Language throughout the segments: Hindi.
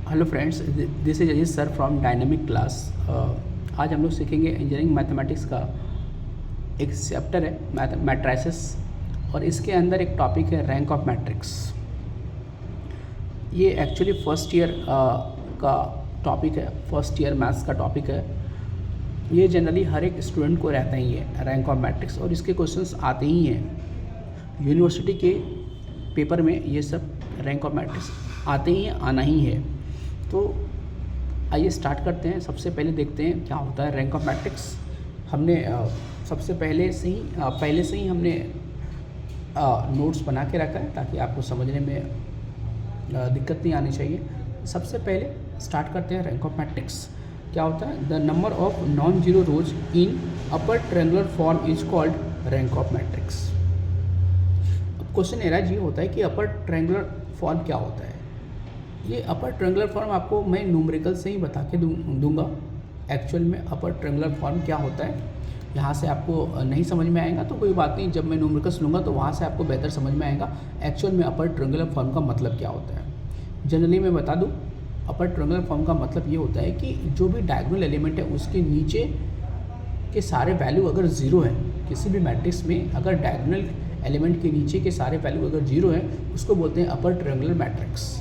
Hello friends, this is Ajit sir from dynamic class. आज हम लोग सीखेंगे इंजीनियरिंग मैथमेटिक्स का एक चैप्टर है मैट्रिसेस, और इसके अंदर एक टॉपिक है रैंक ऑफ मैट्रिक्स। ये एक्चुअली फर्स्ट ईयर का टॉपिक है, फर्स्ट ईयर मैथ्स का टॉपिक है। ये जनरली हर एक स्टूडेंट को रहता ही है रैंक ऑफ मैट्रिक्स, और इसके क्वेश्चंस आते ही हैं यूनिवर्सिटी के पेपर में। ये सब रैंक ऑफ मैट्रिक्स आते ही हैं, आना ही है। तो आइए स्टार्ट करते हैं। सबसे पहले देखते हैं क्या होता है रैंक ऑफ मैट्रिक्स। हमने सबसे पहले से ही हमने नोट्स बना के रखा है ताकि आपको समझने में दिक्कत नहीं आनी चाहिए। सबसे पहले स्टार्ट करते हैं रैंक ऑफ मैट्रिक्स। क्या होता है? The number of non zero rose in upper triangular form is called rank of matrix. अब क्वेश्चन एराइज ये होता है कि अपर ट्रायंगुलर फॉर्म क्या होता है। ये अपर ट्रायंगुलर फॉर्म आपको मैं न्यूमेरिकल से ही बता के दूंगा एक्चुअल में अपर ट्रायंगुलर फॉर्म क्या होता है। यहाँ से आपको नहीं समझ में आएगा तो कोई बात नहीं, जब मैं न्यूमेरिकल्स लूँगा तो वहाँ से आपको बेहतर समझ में आएगा एक्चुअल में अपर ट्रायंगुलर फॉर्म का मतलब क्या होता है। जनरली मैं बता दूँ, अपर ट्रायंगुलर फॉर्म का मतलब ये होता है कि जो भी डायगोनल एलिमेंट है उसके नीचे के सारे वैल्यू अगर ज़ीरो है, किसी भी मैट्रिक्स में अगर डायगोनल एलिमेंट के नीचे के सारे वैल्यू अगर जीरो है, उसको बोलते हैं upper triangular matrix.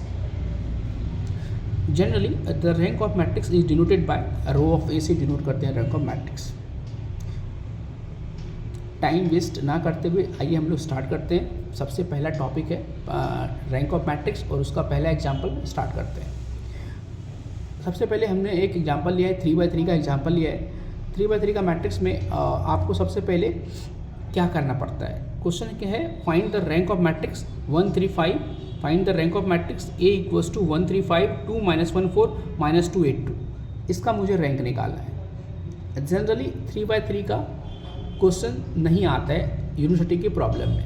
Generally the rank of matrix is denoted by rho of A से डिनोट करते हैं rank of matrix. Time waste ना करते हुए आइए हम लोग स्टार्ट करते हैं। सबसे पहला टॉपिक है रैंक ऑफ मैट्रिक्स, और उसका पहला एग्जांपल स्टार्ट करते हैं। सबसे पहले हमने एक एग्जांपल लिया है, 3x3 का एग्जांपल लिया है। 3x3 का मैट्रिक्स में आपको सबसे पहले क्या करना पड़ता है। क्वेश्चन क्या है? Find the rank of matrix 135। Find the rank of matrix A = 135 2 - 14 - 282। इसका मुझे रैंक निकालना है। जनरली 3x3 का क्वेश्चन नहीं आता है यूनिवर्सिटी की प्रॉब्लम में,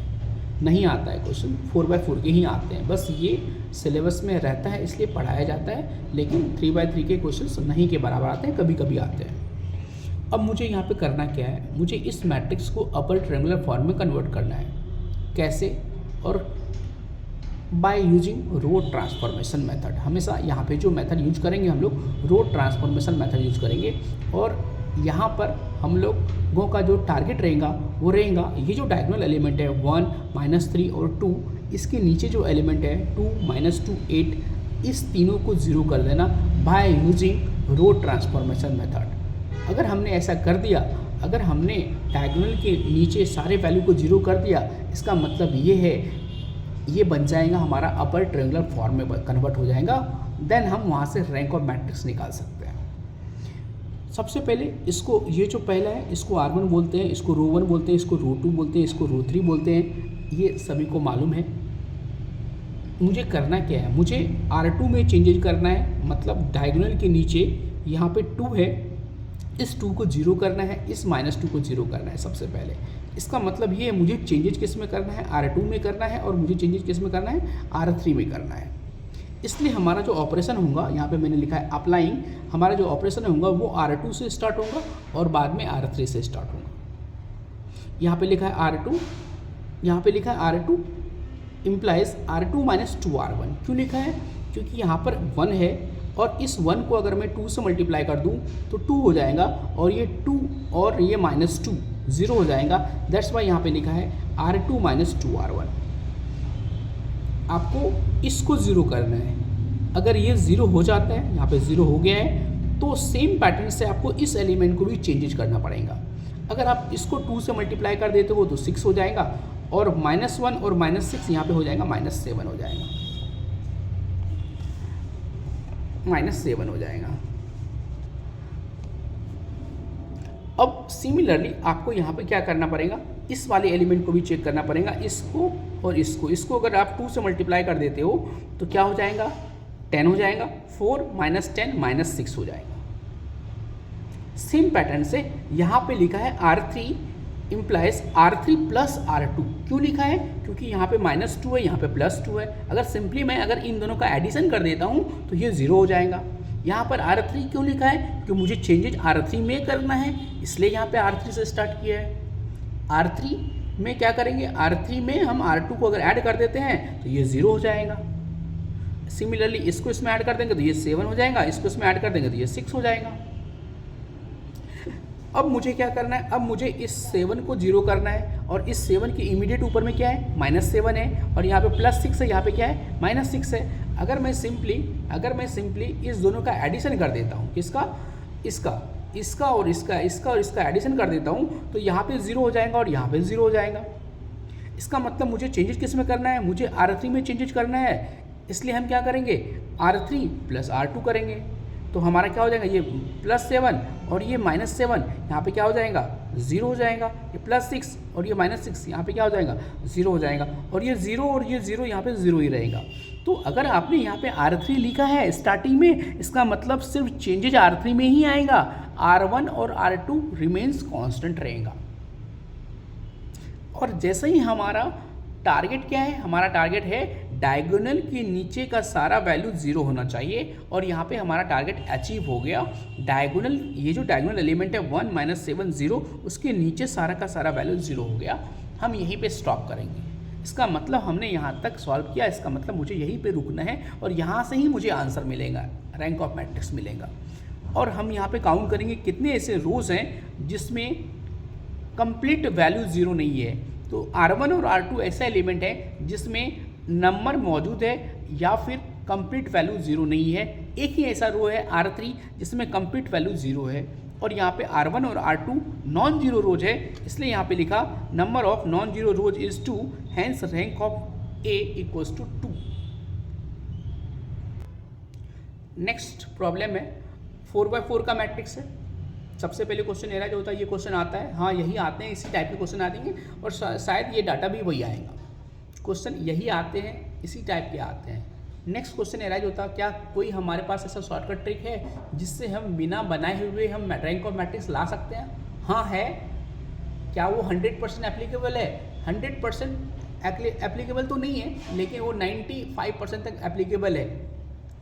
नहीं आता है क्वेश्चन, 4x4 के ही आते हैं। बस ये सिलेबस में रहता है इसलिए पढ़ाया जाता है, लेकिन 3x3 के क्वेश्चन नहीं के बराबर आते हैं, कभी कभी आते हैं। अब मुझे यहाँ पे करना क्या है? मुझे इस मैट्रिक्स को अपर ट्रायंगुलर फॉर्म में कन्वर्ट करना है। कैसे? और by using row transformation method. हमेशा यहाँ पे जो मेथड यूज करेंगे हम लोग रो ट्रांसफॉर्मेशन मेथड यूज करेंगे। और यहाँ पर हम लोगों का जो टारगेट रहेगा वो रहेगा ये जो डायगोनल एलिमेंट है 1 - 3 और 2, इसके नीचे जो एलिमेंट है 2 - 2 8, इस तीनों को ज़ीरो कर देना by using row transformation method. अगर हमने ऐसा कर दिया, अगर हमने डायगोनल के नीचे सारे वैल्यू को जीरो कर दिया, इसका मतलब ये है ये बन जाएगा हमारा अपर ट्रायंगुलर फॉर्म में कन्वर्ट हो जाएगा। देन हम वहाँ से रैंक ऑफ मैट्रिक्स निकाल सकते हैं। सबसे पहले इसको, ये जो पहला है इसको R1 बोलते हैं, इसको रो 1 बोलते हैं, इसको रो 2 बोलते हैं, इसको रो 3 बोलते हैं। ये सभी को मालूम है। मुझे करना क्या है? मुझे R2 में चेंजेज करना है, मतलब डायगोनल के नीचे यहाँ पे 2 है, इस 2 को जीरो करना है, इस -2 को जीरो करना है सबसे पहले। इसका मतलब ये है मुझे चेंजेज किस में करना है? R2 में करना है, और मुझे चेंजेज किस में करना है? R3 में करना है। इसलिए हमारा जो ऑपरेशन होगा, यहाँ पे मैंने लिखा है अप्लाइंग, हमारा जो ऑपरेशन होगा वो R2 से स्टार्ट होगा और बाद में R3 से स्टार्ट होगा। यहाँ पे लिखा है R2, यहाँ पे लिखा है R2 इम्प्लाइज R2 - 2R1। क्यों लिखा है? क्योंकि यहाँ पर 1 है, और इस 1 को अगर मैं 2 से मल्टीप्लाई कर दूँ तो 2 हो जाएगा, और ये 2 और ये -2 0 हो जाएगा। दैट्स वाई यहाँ पे लिखा है R2 - 2R1। आपको इसको ज़ीरो करना है। अगर ये ज़ीरो हो जाता है, यहाँ पे ज़ीरो हो गया है, तो सेम पैटर्न से आपको इस एलिमेंट को भी चेंजेज करना पड़ेगा। अगर आप इसको 2 से मल्टीप्लाई कर देते हो तो 6 हो जाएगा, और -1 और -6 यहाँ पे हो जाएगा -7 हो जाएगा, -7 हो जाएगा। अब सिमिलरली आपको यहाँ पे क्या करना पड़ेगा? इस वाले एलिमेंट को भी चेक करना पड़ेगा, इसको और इसको अगर आप 2 से मल्टीप्लाई कर देते हो तो क्या हो जाएगा? 10 हो जाएगा। 4 - 10 - 6 हो जाएगा। सेम पैटर्न से यहाँ पे लिखा है R3 इम्प्लाइज R3 + R2। क्यों लिखा है? क्योंकि यहाँ पे -2 है, यहाँ पे +2 है। अगर सिंपली मैं अगर इन दोनों का एडिशन कर देता हूँ तो ये 0 हो जाएगा। यहाँ पर R3 क्यों लिखा है? क्योंकि मुझे चेंजेज R3 में करना है, इसलिए यहाँ पे R3 से स्टार्ट किया है। R3 में क्या करेंगे? R3 में हम R2 को अगर ऐड कर देते हैं तो ये 0 हो जाएगा। सिमिलरली इसको इसमें ऐड कर देंगे तो ये 7 हो जाएगा, इसको इसमें ऐड कर देंगे तो ये 6 हो जाएगा। अब मुझे क्या करना है, अब मुझे इस 7 को 0 करना है और इस 7 के इमीडिएट ऊपर में क्या है, -7 है और यहाँ पे +6 है, यहाँ पे क्या है, -6 है। अगर मैं सिंपली इस दोनों का एडिशन कर देता हूँ, किसका, इसका और इसका एडिशन कर देता हूँ तो यहाँ पे 0 हो जाएगा और यहाँ पे 0 हो जाएगा। इसका मतलब मुझे चेंजेस किस में करना है, मुझे R3 में चेंजेस करना है, इसलिए हम क्या करेंगे, R3 + R2 करेंगे। तो हमारा क्या हो जाएगा, ये +7 और ये -7 यहाँ पे क्या हो जाएगा, 0 हो जाएगा। ये +6 और ये -6 यहाँ पे क्या हो जाएगा, 0 हो जाएगा। और ये 0 और ये 0 यहाँ पे 0 ही रहेगा। तो अगर आपने यहाँ पे R3 लिखा है स्टार्टिंग में, इसका मतलब सिर्फ चेंजेज R3 में ही आएगा, R1 और R2 रिमेन्स कांस्टेंट रहेगा। और जैसे ही हमारा टारगेट क्या है, हमारा टारगेट है डायगोनल के नीचे का सारा वैल्यू 0 होना चाहिए और यहाँ पे हमारा टारगेट अचीव हो गया। डायगोनल, ये जो डायगोनल एलिमेंट है 1 - 7 0, उसके नीचे सारा का सारा वैल्यू 0 हो गया। हम यहीं पे स्टॉप करेंगे। इसका मतलब हमने यहाँ तक सॉल्व किया, इसका मतलब मुझे यहीं पे रुकना है और यहाँ से ही मुझे आंसर मिलेगा, रैंक ऑफ मैट्रिक्स मिलेगा। और हम यहाँ पे काउंट करेंगे कितने ऐसे रोज़ हैं जिसमें कंप्लीट वैल्यू 0 नहीं है। तो R1 और R2 ऐसा एलिमेंट है जिसमें नंबर मौजूद है या फिर कंप्लीट वैल्यू 0 नहीं है। एक ही ऐसा रो है R3 जिसमें कंप्लीट वैल्यू 0 है। और यहाँ पे R1 और R2 नॉन जीरो रोज है, इसलिए यहाँ पे लिखा number of non zero rows is 2, hence rank of A equals to 2। Next problem है 4x4 का मैट्रिक्स है। सबसे पहले क्वेश्चन एरा जो होता है, ये क्वेश्चन आता है, हाँ यही आते हैं, इसी टाइप के क्वेश्चन आते हैं और शायद ये डाटा भी वही आएगा। क्वेश्चन यही आते हैं, इसी टाइप के आते हैं। नेक्स्ट क्वेश्चन एराइज होता है, क्या कोई हमारे पास ऐसा शॉर्टकट ट्रिक है जिससे हम बिना बनाए हुए हम रैंक ऑफ मैट्रिक्स ला सकते हैं? हाँ है। क्या वो 100% एप्लीकेबल है? 100% एप्लीकेबल तो नहीं है, लेकिन वो 95% तक एप्लीकेबल है।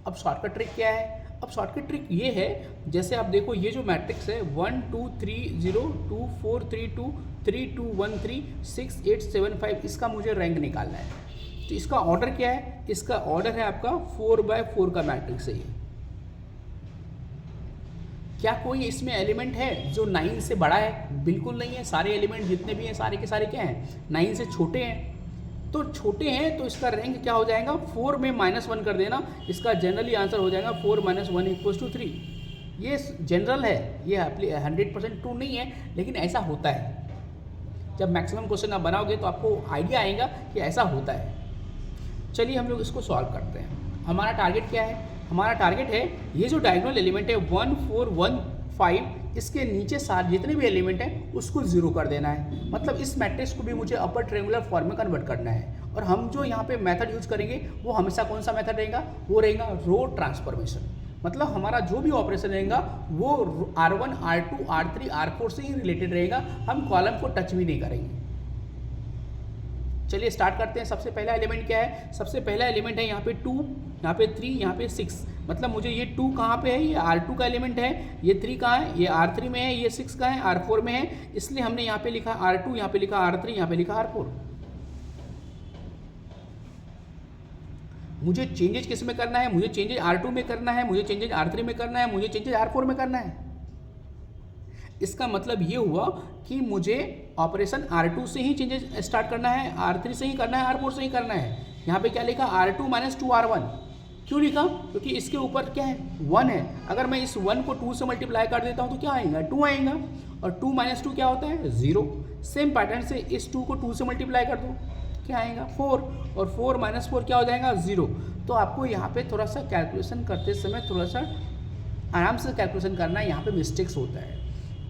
अब शॉर्टकट ट्रिक क्या है? अब शॉर्टकट ट्रिक ये है, जैसे आप देखो ये जो मैट्रिक्स है 1 2 3 0 2 4 3 2 3 2 1 3 6 8 7 5, इसका मुझे रैंक निकालना है। तो इसका ऑर्डर क्या है? इसका ऑर्डर है आपका 4x4 का मैट्रिक्स है ये। क्या कोई इसमें एलिमेंट है जो 9 से बड़ा है? बिल्कुल नहीं है। सारे एलिमेंट जितने भी हैं सारे के सारे क्या हैं? 9 से छोटे हैं। तो छोटे हैं तो इसका रैंक क्या हो जाएगा? 4 में -1 कर देना, इसका जनरली आंसर हो जाएगा 4 - 1 = 3। ये जनरल है, ये 100% ट्रू नहीं है, लेकिन ऐसा होता है। जब मैक्सिमम क्वेश्चन आप बनाओगे तो आपको आइडिया आएगा कि ऐसा होता है। चलिए हम लोग इसको सॉल्व करते हैं। हमारा टारगेट क्या है? हमारा टारगेट है ये जो डायगोनल एलिमेंट है 1 4 1 5, इसके नीचे सारे जितने भी एलिमेंट हैं उसको 0 कर देना है। मतलब इस मैट्रिक्स को भी मुझे अपर ट्रायंगुलर फॉर्म में कन्वर्ट करना है। और हम जो यहाँ पे मेथड यूज करेंगे वो हमेशा कौन सा मेथड रहेगा? वो रहेगा रो ट्रांसफॉर्मेशन। मतलब हमारा जो भी ऑपरेशन रहेगा वो R1 R2 R3 R4 से ही रिलेटेड रहेगा, हम कॉलम को टच भी नहीं करेंगे। चलिए स्टार्ट करते हैं। सबसे पहला एलिमेंट क्या है? सबसे पहला एलिमेंट है यहाँ पे 2, यहाँ पे 3, यहाँ पे 6। मतलब मुझे ये 2 कहाँ पे है? ये R2 का एलिमेंट है। ये 3 कहाँ है? ये R3 में है। ये 6 कहाँ है? R4 में है। इसलिए हमने यहाँ पे लिखा R2, यहाँ पे लिखा R3, यहाँ पे लिखा R4। मुझे चेंजेज किस में करना है? मुझे चेंजेज R2 में करना है, मुझे चेंजेज R3 में करना है, मुझे चेंजेज R4 में करना है। इसका मतलब ये हुआ कि मुझे ऑपरेशन R2 से ही चेंजेस स्टार्ट करना है, R3 से ही करना है, R4 से ही करना है। यहाँ पे क्या लिखा? R2 - 2R1। क्यों लिखा? क्योंकि इसके ऊपर क्या है? 1 है। अगर मैं इस 1 को 2 से मल्टीप्लाई कर देता हूँ तो क्या आएगा? 2 आएगा। और 2 - 2 क्या होता है? 0। सेम पैटर्न से इस 2 को 2 से मल्टीप्लाई कर दो, क्या आएगा? 4। और 4 - 4 क्या हो जाएगा? 0। तो आपको यहाँ पे थोड़ा सा कैलकुलेशन करते समय थोड़ा सा आराम से कैलकुलेशन करना है, यहाँ पे मिस्टेक्स होता है।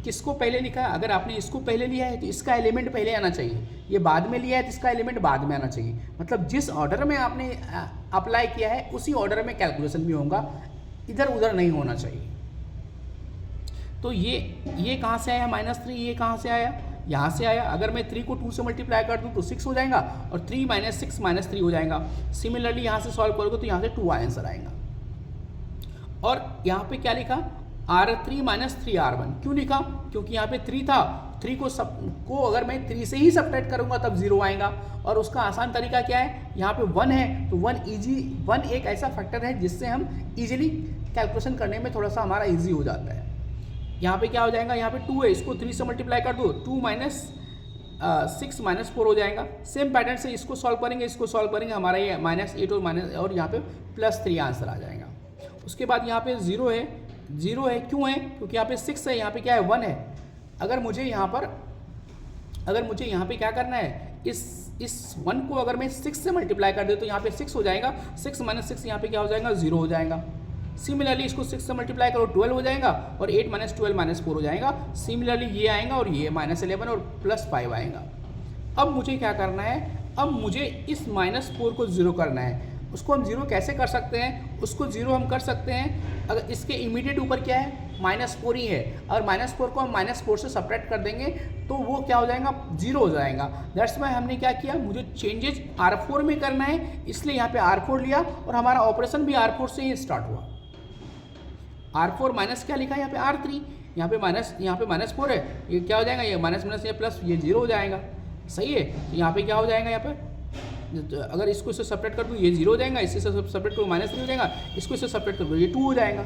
किसको पहले लिखा है? अगर आपने इसको पहले लिया है तो इसका एलिमेंट पहले आना चाहिए, ये बाद में लिया है तो इसका एलिमेंट बाद में आना चाहिए। मतलब जिस ऑर्डर में आपने अप्लाई किया है उसी ऑर्डर में कैलकुलेशन भी होगा, इधर उधर नहीं होना चाहिए। तो ये कहाँ से आया? -3। ये कहाँ से आया? यहाँ से आया। अगर मैं 3 को 2 से मल्टीप्लाई कर दूँ तो 6 हो जाएगा और 3 - 6 - 3 हो जाएगा। सिमिलरली यहाँ से सॉल्व करोगे तो यहाँ से 2 आंसर आएगा। और यहाँ पे क्या लिखा? R3 - 3R1। क्यों लिखा? क्योंकि यहाँ पे 3 था 3 को अगर मैं 3 से ही सब्ट्रैक्ट करूँगा तब 0 आएगा। और उसका आसान तरीका क्या है, यहाँ पे 1 है तो 1 एक ऐसा फैक्टर है जिससे हम ईजिली कैलकुलेशन करने में थोड़ा सा हमारा ईजी हो जाता है। यहाँ पे क्या हो जाएगा, यहाँ पे 2 है, इसको 3 से मल्टीप्लाई कर दो, 2 माइनस 6 माइनस 4 हो जाएगा। सेम पैटर्न से इसको सॉल्व करेंगे, हमारा ये -8 और यहाँ पे +3 आंसर आ जाएगा। उसके बाद यहाँ पे 0 है, क्यों है, क्योंकि यहाँ पे 6 है, यहाँ पे क्या है 1 है। अगर मुझे यहाँ पे क्या करना है, इस 1 को अगर मैं 6 से मल्टीप्लाई कर दे तो यहाँ पे 6 हो जाएगा, 6 माइनस 6 यहाँ पे क्या हो जाएगा, 0 हो जाएगा। सिमिलरली इसको 6 से मल्टीप्लाई करो 12 हो जाएगा, और 8 माइनस 12 माइनस 4 हो जाएगा। सिमिलरली ये आएगा और ये -11 और +5 आएगा। अब मुझे क्या करना है, अब मुझे इस -4 को 0 करना है। उसको हम 0 कैसे कर सकते हैं, उसको 0 हम कर सकते हैं अगर इसके इमीडिएट ऊपर क्या है, -4 ही है। और -4 को हम -4 से सब्ट्रैक्ट कर देंगे तो वो क्या हो जाएगा, 0 हो जाएगा। दैट्स वाई हमने क्या किया, मुझे चेंजेस R4 में करना है, इसलिए यहाँ पे R4 लिया और हमारा ऑपरेशन भी R4 से ही स्टार्ट हुआ। R4 माइनस क्या लिखा है यहाँ पे R3, यहाँ पे -4 है, ये क्या हो जाएगा, ये माइनस ये प्लस, ये 0 हो जाएगा। सही है, तो यहाँ पे क्या हो जाएगा, यहाँ पे अगर इसको इससे सब्ट्रैक्ट कर दूँ ये 0 हो जाएगा, इससे सब्ट्रैक्ट करो -3 हो जाएगा, इसको इससे सब्ट्रैक्ट कर दो ये 2 हो जाएगा।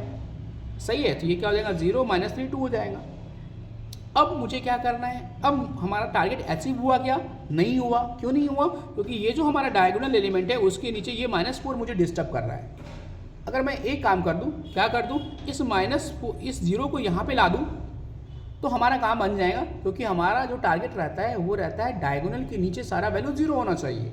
सही है, तो ये क्या हो जाएगा, 0 -3 2 हो जाएगा। अब मुझे क्या करना है, अब हमारा टारगेट अचीव हुआ क्या, नहीं हुआ। क्यों नहीं हुआ, क्योंकि ये जो हमारा डायगोनल एलिमेंट है उसके नीचे ये -4 मुझे डिस्टर्ब कर रहा है। अगर मैं एक काम कर दूं, क्या कर दूं, इस 0 को यहाँ पे ला दूं तो हमारा काम बन जाएगा, क्योंकि हमारा जो टारगेट रहता है वो रहता है डायगोनल के नीचे सारा वैल्यू 0 होना चाहिए।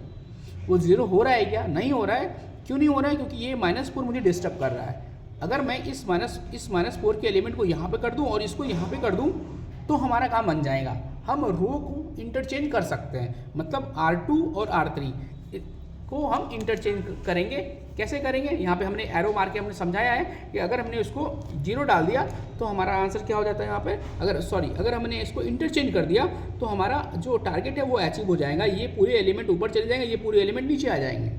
वो 0 हो रहा है क्या, नहीं हो रहा है। क्यों नहीं हो रहा है, क्योंकि ये -4 मुझे डिस्टर्ब कर रहा है। अगर मैं इस -4 के एलिमेंट को यहाँ पे कर दूँ और इसको यहाँ पे कर दूँ तो हमारा काम बन जाएगा। हम रो को इंटरचेंज कर सकते हैं, मतलब R2 और R3 को हम इंटरचेंज करेंगे। कैसे करेंगे, यहाँ पे हमने एरो मार के हमने समझाया है कि अगर हमने उसको 0 डाल दिया तो हमारा आंसर क्या हो जाता है यहाँ पे, अगर हमने इसको इंटरचेंज कर दिया तो हमारा जो टारगेट है वो अचीव हो जाएगा। ये पूरे एलिमेंट ऊपर चले जाएंगे, ये पूरे एलिमेंट नीचे आ जाएंगे।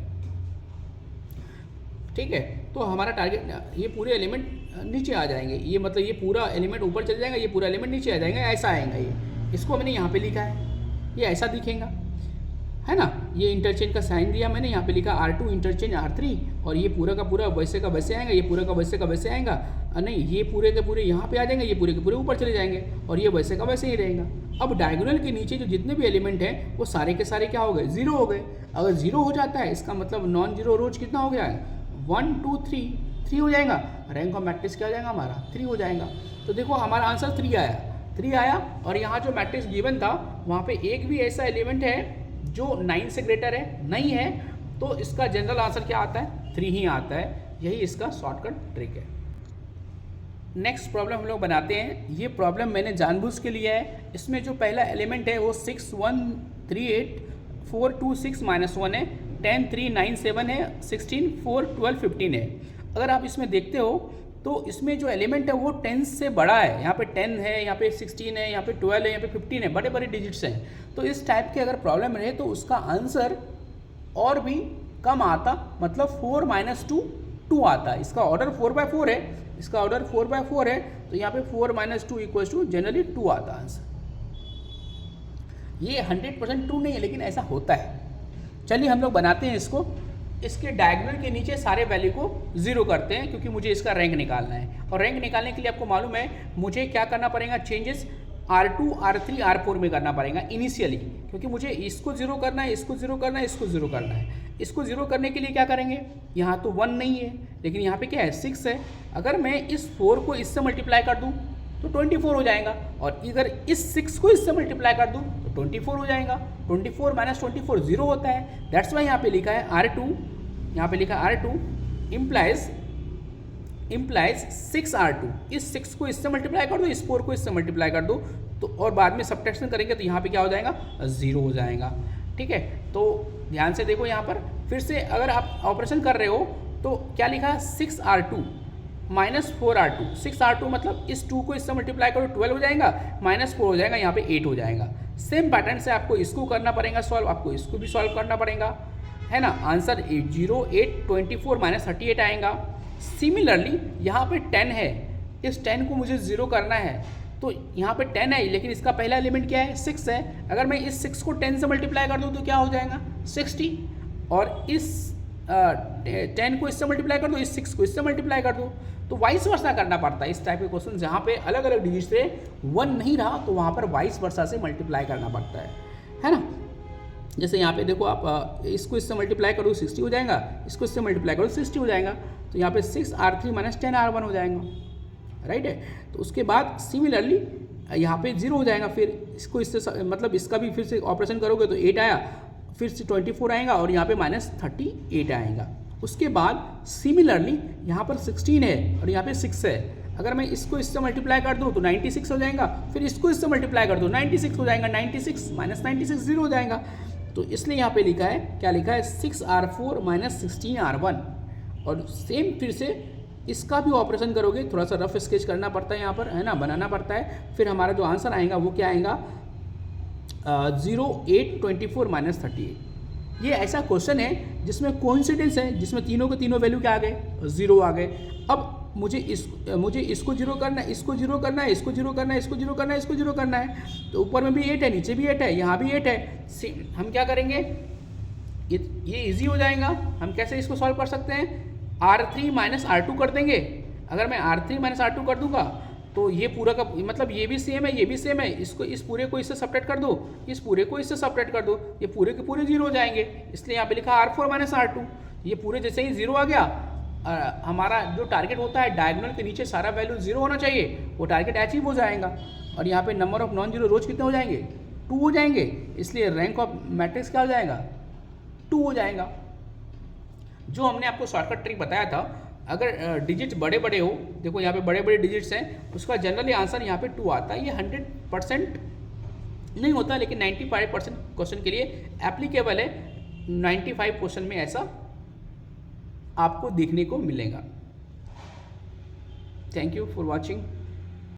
ठीक है, तो हमारा टारगेट, ये पूरे एलिमेंट नीचे आ जाएंगे, ये मतलब ये पूरा एलिमेंट ऊपर चले जाएगा, ये पूरा एलिमेंट नीचे आ जाएगा, ऐसा आएगा। ये इसको मैंने यहाँ पे लिखा है, ये ऐसा दिखेगा, है ना। ये इंटरचेंज का साइन दिया मैंने, यहाँ पे लिखा R2 इंटरचेंज R3, और ये पूरा का पूरा वैसे का वैसे आएगा, ये पूरा का वैसे का वैसे आएगा, नहीं ये पूरे के पूरे यहाँ पे आ जाएंगे, ये पूरे के पूरे ऊपर चले जाएंगे, और ये वैसे का वैसे ही रहेगा। अब डायगोनल के नीचे जो जितने भी एलिमेंट हैं वो सारे के सारे क्या हो गए, 0 हो गए। अगर 0 हो जाता है इसका मतलब नॉन जीरो रोज कितना हो गया है, 1 2 3 हो जाएगा। रैंक ऑफ मैट्रिक्स क्या हो जाएगा हमारा, 3 हो जाएगा। तो देखो हमारा आंसर 3 आया। और यहाँ जो मैट्रिक्स गिवन था वहाँ पे एक भी ऐसा एलिमेंट है जो 9 से ग्रेटर है, नहीं है, तो इसका जनरल आंसर क्या आता है, 3 ही आता है। यही इसका शॉर्टकट ट्रिक है। नेक्स्ट प्रॉब्लम हम लोग बनाते हैं। ये प्रॉब्लम मैंने जानबूझ के लिया है। इसमें जो पहला एलिमेंट है वो 6 1 3 8 4 2 6 -1 है, 10 3 9 7 है, 16 4 12 15 है। अगर आप इसमें देखते हो तो इसमें जो एलिमेंट है वो 10 से बड़ा है। यहाँ पे 10 है, यहाँ पे 16 है, यहाँ पे 12 है, यहाँ पे 15 है, बड़े बड़े डिजिट्स हैं। तो इस टाइप के अगर प्रॉब्लम रहे तो उसका आंसर और भी कम आता, मतलब 4 - 2 2 आता है। इसका ऑर्डर 4/4 है, इसका ऑर्डर 4/4 है, तो यहाँ पे 4 - 2 = जनरली 2 आता आंसर। ये 100% ट्रू नहीं है, लेकिन ऐसा होता है। चलिए हम लोग बनाते हैं इसको। इसके डायगोनल के नीचे सारे वैल्यू को 0 करते हैं, क्योंकि मुझे इसका रैंक निकालना है। और रैंक निकालने के लिए आपको मालूम है मुझे क्या करना पड़ेगा, चेंजेस R2 R3 R4 में करना पड़ेगा इनिशियली, क्योंकि मुझे इसको 0 करना है, इसको 0 करना है, इसको 0 करना है। इसको 0 करने के लिए क्या करेंगे, यहाँ तो 1 नहीं है, लेकिन यहाँ पे क्या है 6 है। अगर मैं इस 4 को इससे मल्टीप्लाई कर दूँ तो 24 हो जाएगा, और अगर इस 6 को इससे मल्टीप्लाई कर दूँ तो 24 हो जाएगा। 24 - 24 0 होता है। दैट्स वाई यहाँ पे लिखा है R2, यहाँ पे लिखा R2 इम्प्लाइज 6R2। इस 6 को इससे मल्टीप्लाई कर दो, इस 4 को इससे मल्टीप्लाई कर दो, तो और बाद में सब्ट्रैक्शन करेंगे तो यहाँ पे क्या हो जाएगा, 0 हो जाएगा। ठीक है, तो ध्यान से देखो यहाँ पर फिर से अगर आप ऑपरेशन कर रहे हो तो क्या लिखा है 6R2 - 4R2। 6R2 मतलब इस 2 को इससे मल्टीप्लाई करो 12 हो जाएगा, -4 हो जाएगा, यहाँ पे 8 हो जाएगा। सेम पैटर्न से आपको इसको करना पड़ेगा सॉल्व, आपको इसको भी सॉल्व करना पड़ेगा, है ना। आंसर 0 8 24 - 38 आएगा। सिमिलरली यहाँ पे 10 है, इस 10 को मुझे 0 करना है, तो यहाँ पे 10 है, लेकिन इसका पहला एलिमेंट क्या है, 6 है। अगर मैं इस 6 को 10 से मल्टीप्लाई कर दूँ तो क्या हो जाएगा, 60। और इस 10 को इससे मल्टीप्लाई कर दो, इस 6 को इससे मल्टीप्लाई कर दो। तो वाइस वर्सा करना पड़ता है इस टाइप के क्वेश्चन, जहाँ पे अलग अलग डिजिट से 1 नहीं रहा तो वहाँ पर वाइस वर्सा से मल्टीप्लाई करना पड़ता है ना। जैसे यहाँ पे देखो आप इसको इससे मल्टीप्लाई करो 60 हो जाएगा, इसको इससे मल्टीप्लाई करो 60 हो जाएगा। तो यहाँ पे 6R3 - 10R1 हो जाएगा, राइट है। तो उसके बाद सिमिलरली यहाँ पे 0 हो जाएगा, फिर इसको इससे मतलब इसका भी फिर से ऑपरेशन करोगे तो 8 आया, फिर से 24 आएगा और यहाँ पे -38 आएगा। उसके बाद सिमिलरली यहाँ पर 16 है और यहाँ पे 6 है। अगर मैं इसको इससे मल्टीप्लाई कर दूँ तो 96 हो जाएगा, फिर इसको इससे मल्टीप्लाई कर दूँ 96 हो जाएगा, 96 - 96 0 हो जाएगा। तो इसलिए यहाँ पे लिखा है, क्या लिखा है, 6R4 - 16R1। और सेम फिर से इसका भी ऑपरेशन करोगे, थोड़ा सा रफ स्केच करना पड़ता है यहाँ पर, है ना, बनाना पड़ता है। फिर हमारा जो आंसर आएगा वो क्या आएगा, 0, 8, 24 - 38। ये ऐसा क्वेश्चन है जिसमें कोइंसिडेंस है, जिसमें तीनों के तीनों वैल्यू क्या आ गए, 0 आ गए। अब मुझे इसको 0 करना है, इसको 0 करना है, इसको 0 करना है, इसको 0 करना है, इसको 0 करना है। तो ऊपर में भी 8 है, नीचे भी 8 है, यहाँ भी 8 है। हम क्या करेंगे, ये इजी हो जाएगा। हम कैसे इसको सॉल्व कर सकते हैं, R3 - R2 कर देंगे। अगर मैं R3 - R2 कर दूंगा तो ये पूरा का मतलब ये भी सेम है, ये भी सेम है, इसको इस पूरे को इससे सब्ट्रैक्ट कर दो, इस पूरे को इससे सब्ट्रैक्ट कर दो, ये पूरे के पूरे 0 हो जाएंगे। इसलिए यहाँ पे लिखा R4 - R2। ये पूरे जैसे ही 0 आ गया, हमारा जो टारगेट होता है डायगोनल के नीचे सारा वैल्यू 0 होना चाहिए, वो टारगेट अचीव हो जाएगा। और यहाँ पे नंबर ऑफ नॉन जीरो रोज कितने हो जाएंगे, 2 हो जाएंगे। इसलिए रैंक ऑफ मैट्रिक्स क्या हो जाएगा, 2 हो जाएगा। जो हमने आपको शॉर्टकट ट्रिक बताया था, अगर डिजिट्स बड़े बड़े हो, देखो यहाँ पे बड़े बड़े डिजिट्स हैं, उसका जनरली आंसर यहाँ पे 2 आता है। ये 100% नहीं होता, लेकिन 95% क्वेश्चन के लिए एप्लीकेबल है। 95 क्वेश्चन में ऐसा आपको देखने को मिलेगा। Thank you for watching.